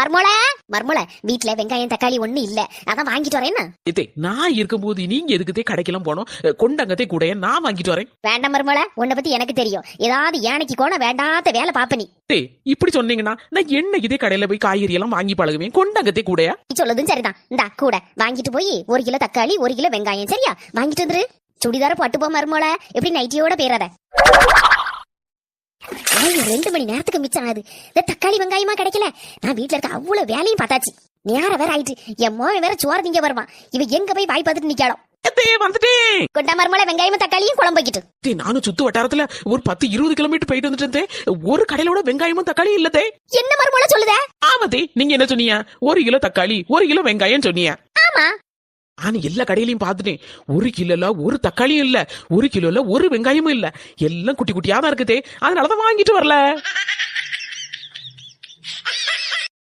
மர்மோல மர்மோல வீட்டுல வெங்காயம் தக்காளி ஒண்ணு இல்ல, அதான் வாங்கிட்டு வரேன்னா. நான் இருக்கும்போது நீங்க எதுக்குதே கடைக்கெல்லாம் போனோம்? கொண்டாங்கத்தே கூட நான் வாங்கிட்டு வரேன். வேண்டாம் மர்மோல, உன்னை பத்தி எனக்கு தெரியும். ஏதாவது யானைக்கு கோண வேண்டாத வேலை பாப்ப நீ. இப்படி சொன்னீங்கன்னா நான் என்னைக்குதே கடையில போய் காய்கறி எல்லாம் வாங்கி பழகுவேன். கொண்டாங்கத்தே கூடயா? நீ சொல்லுதும் சரிதான். இந்தா கூட வாங்கிட்டு போய் 1 கிலோ தக்காளி 1 கிலோ வெங்காயம் சரியா வாங்கிட்டு வந்துரு. சுடிதார பட்டு போ மர்மோல, எப்படி நைட்டியோட பேராத. 2 மணி நேரத்துக்கு மிச்சம் ஆகுது. இந்த தக்காளி வெங்காயமா கிடைக்கல. நான் வீட்டுல இருக்க அவ்வளவு வேலையும் பார்த்தாச்சு. நேரம் வேற ஆயிட்டு. என் மோவன் வேற சோறு திங்க வருவான். இவ எங்க போய் வாய் பார்த்துட்டு நிக்காளோ. வந்துட்டேன். கொண்டா மர்மோல, வெங்காயமும் தக்காளியும் குழம்பு வைக்கிட்டு. நானும் சுத்து வட்டாரத்துல ஒரு 10-20 கிலோமீட்டர் போயிட்டு வந்துட்டேன். ஒரு கடையிலோட வெங்காயமும் தக்காளியும் இல்லதே. என்ன மர்மோல சொல்லுதே? ஆமாதே, நீங்க என்ன சொன்னீங்க? 1 கிலோ தக்காளி 1 கிலோ வெங்காயம் சொன்னீங்க. ஆமா, நான் எல்லா கடையிலையும் பாத்துட்டேன். 1 கிலோல ஒரு தக்காளியும் இல்ல, 1 கிலோல ஒரு வெங்காயமும் இல்ல. எல்லாம் குட்டி குட்டியா தான் இருக்குதே. அதனாலதான் வாங்கிட்டு வரல.